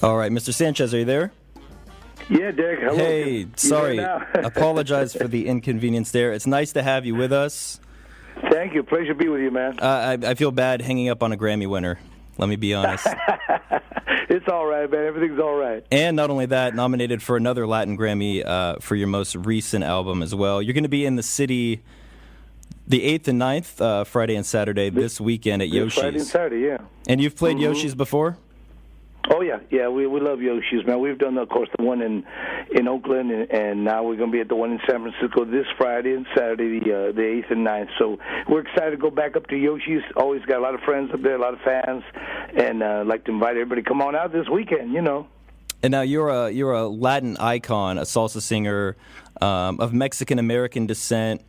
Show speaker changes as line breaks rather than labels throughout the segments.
All right, Mr. Sanchez, are you there?
Yeah, Derek. Hello.
Hey, sorry. Apologize for the inconvenience there. It's nice to have you with us.
Thank you. Pleasure to be with you, man.
I feel bad hanging up on a Grammy winner. Let me be honest.
It's all right, man. Everything's all right.
And not only that, nominated for another Latin Grammy for your most recent album as well. You're going to be in the city the 8th and 9th, Friday and Saturday, this weekend at Yoshi's.
Friday and Saturday, yeah.
And you've played Yoshi's before?
Oh, yeah. Yeah, we love Yoshi's, man. We've done, of course, the one in Oakland, and now we're going to be at the one in San Francisco this Friday and Saturday, the 8th and 9th. So we're excited to go back up to Yoshi's. Always got a lot of friends up there, a lot of fans, and I'd like to invite everybody to come on out this weekend, you know.
And now you're a Latin icon, a salsa singer of Mexican-American descent.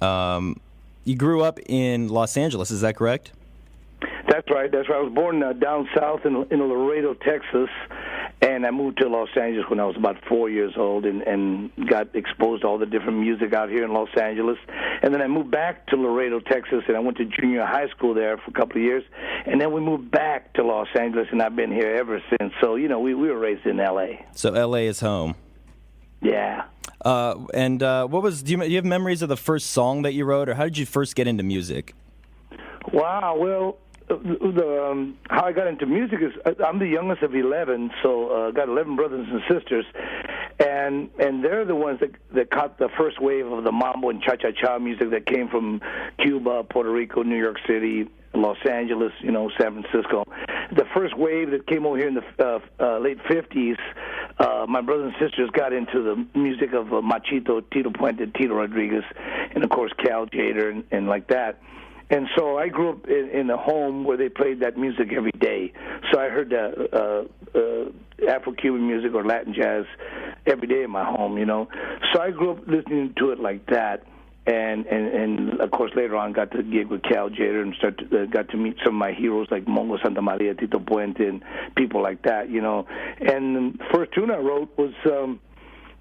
You grew up in Los Angeles, is that correct?
That's right. I was born down south in Laredo, Texas, and I moved to Los Angeles when I was about 4 years old and got exposed to all the different music out here in Los Angeles. And then I moved back to Laredo, Texas, and I went to junior high school there for a couple of years. And then we moved back to Los Angeles, and I've been here ever since. So, you know, we were raised in L.A.
So L.A. is home.
Yeah.
Do you have memories of the first song that you wrote, or how did you first get into music?
Wow, well, how I got into music is I'm the youngest of 11, so got 11 brothers and sisters, and they're the ones that caught the first wave of the mambo and cha-cha-cha music that came from Cuba, Puerto Rico, New York City, Los Angeles, you know, San Francisco. The first wave that came over here in the late 50s, my brothers and sisters got into the music of Machito, Tito Puente, Tito Rodriguez, and, of course, Cal Tjader and like that. And so I grew up in a home where they played that music every day. So I heard Afro-Cuban music or Latin jazz every day in my home, you know. So I grew up listening to it like that. And of course, later on, got to gig with Cal Tjader and got to meet some of my heroes like Mongo Santa Maria, Tito Puente, and people like that, you know. And the first tune I wrote was,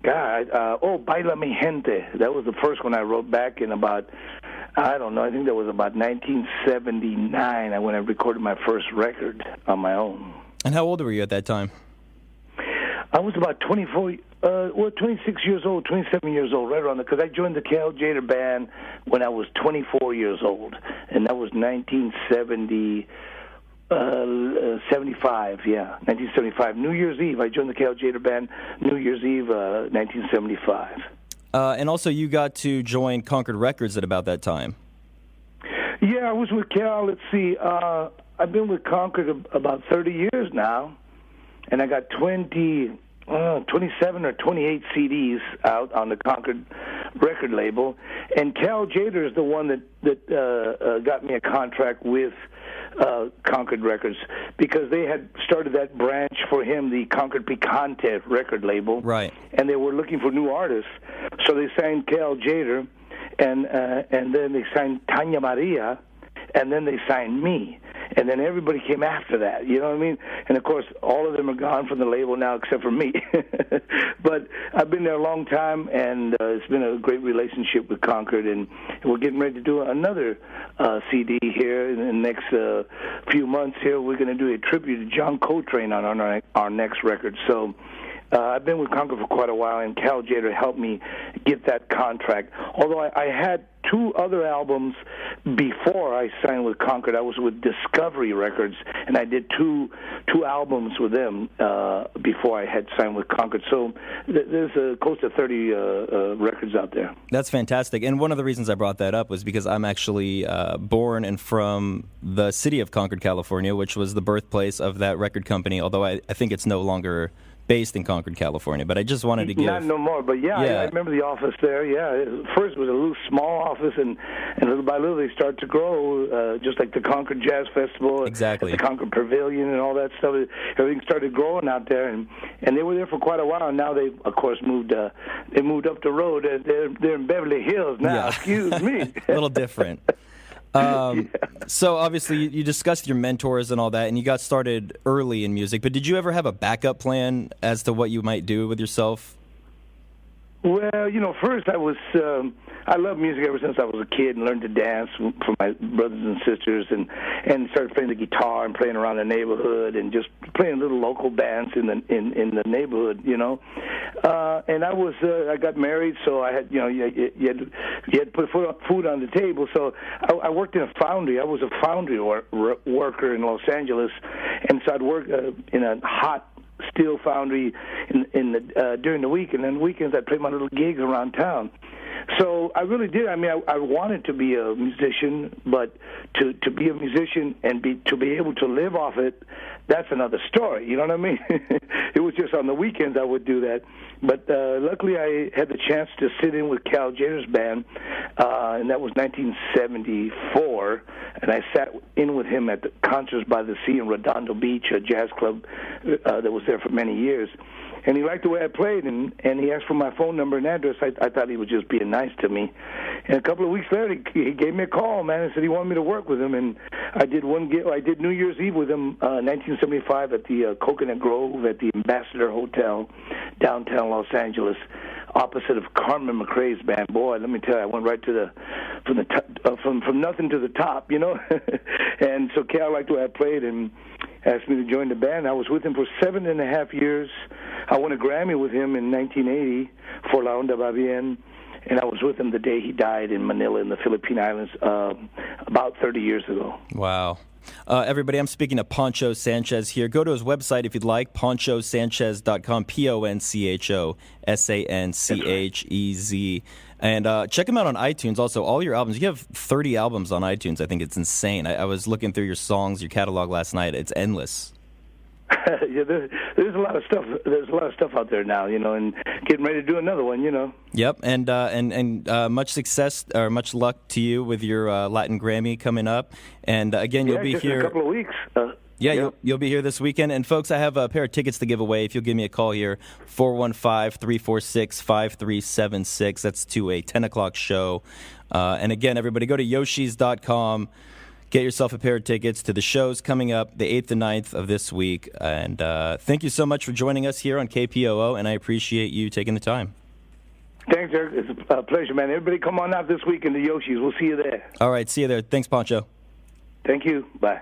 Baila Mi Gente. That was the first one I wrote back in about, I don't know, I think that was about 1979 when I recorded my first record on my own.
And how old were you at that time?
I was about 26 years old, 27 years old, right around there, because I joined the Cal Tjader band when I was 24 years old, and that was 1975, New Year's Eve. I joined the Cal Tjader band New Year's Eve, 1975.
And also you got to join Concord Records at about that time.
Yeah, I was with Cal. Let's see. I've been with Concord about 30 years now, and I got 27 or 28 CDs out on the Concord record label. And Cal Tjader is the one that got me a contract with Concord Records, because they had started that branch for him, the Concord Picante record label.
Right.
And they were looking for new artists. So they signed Cal Tjader, and then they signed Tanya Maria, and then they signed me. And then everybody came after that, you know what I mean? And, of course, all of them are gone from the label now except for me. But I've been there a long time, and it's been a great relationship with Concord. And we're getting ready to do another CD here in the next few months here. We're going to do a tribute to John Coltrane on our next record. So I've been with Concord for quite a while, and Cal Tjader helped me get that contract. Although I had two other albums before I signed with Concord. I was with Discovery Records, and I did two albums with them before I had signed with Concord. So there's close to 30 records out there. That's
fantastic. And one of the reasons I brought that up was because I'm actually born and from the city of Concord, California, which was the birthplace of that record company, although I think it's no longer based in Concord, California. But I just wanted to give...
Not no more, but yeah. I remember the office there, yeah. First it was a little small office, and little by little they started to grow, just like the Concord Jazz Festival.
Exactly.
The Concord Pavilion and all that stuff. Everything started growing out there, and they were there for quite a while. And now they, of course, moved up the road. They're in Beverly Hills now. Yeah. Excuse me.
A little different. So obviously you discussed your mentors and all that, and you got started early in music, but did you ever have a backup plan as to what you might do with yourself?
Well, first I loved music ever since I was a kid and learned to dance from my brothers and sisters and started playing the guitar and playing around the neighborhood and just playing little local bands in the neighborhood, And I got married, so I had, you had to put food on the table. So I worked in a foundry. I was a foundry worker in Los Angeles, and so I'd work in a hot steel foundry during the week, and then weekends I'd play my little gigs around town. So I really did. I mean, I wanted to be a musician, but to be a musician and to be able to live off it, that's another story. You know what I mean? It was just on the weekends I would do that. But luckily I had the chance to sit in with Cal Tjader's band, and that was 1974, and I sat in with him at the Concerts by the Sea in Redondo Beach, a jazz club that was there for many years. And he liked the way I played, and he asked for my phone number and address. I thought he was just being nice to me. And a couple of weeks later, he gave me a call, man, and said he wanted me to work with him. And I did one gig. I did New Year's Eve with him, 1975, at the Coconut Grove at the Ambassador Hotel, downtown Los Angeles, opposite of Carmen McRae's band. Boy, let me tell you, I went right to from nothing to the top, And so Cal liked the way I played and asked me to join the band. I was with him for 7.5 years. I won a Grammy with him in 1980 for La Onda Va Bien, and I was with him the day he died in Manila in the Philippine Islands about 30 years ago.
Wow. Everybody, I'm speaking to Poncho Sanchez here. Go to his website if you'd like, ponchosanchez.com, PonchoSanchez. And check him out on iTunes also. All your albums. You have 30 albums on iTunes. I think it's insane. I was looking through your songs, your catalog last night. It's endless.
Yeah, there's a lot of stuff. There's a lot of stuff out there now, and getting ready to do another one,
Yep, and much success or much luck to you with your Latin Grammy coming up. And again, you'll be
just
here
in a couple of weeks.
You'll be here this weekend. And folks, I have a pair of tickets to give away. If you'll give me a call here, 415-346-5376. That's to a 10 o'clock show. And again, everybody, go to yoshis.com. Get yourself a pair of tickets to the shows coming up the 8th and 9th of this week. And thank you so much for joining us here on KPOO, and I appreciate you taking the time.
Thanks, Derek. It's a pleasure, man. Everybody come on out this week in the Yoshis. We'll see you there.
All right, see you there. Thanks, Poncho.
Thank you. Bye.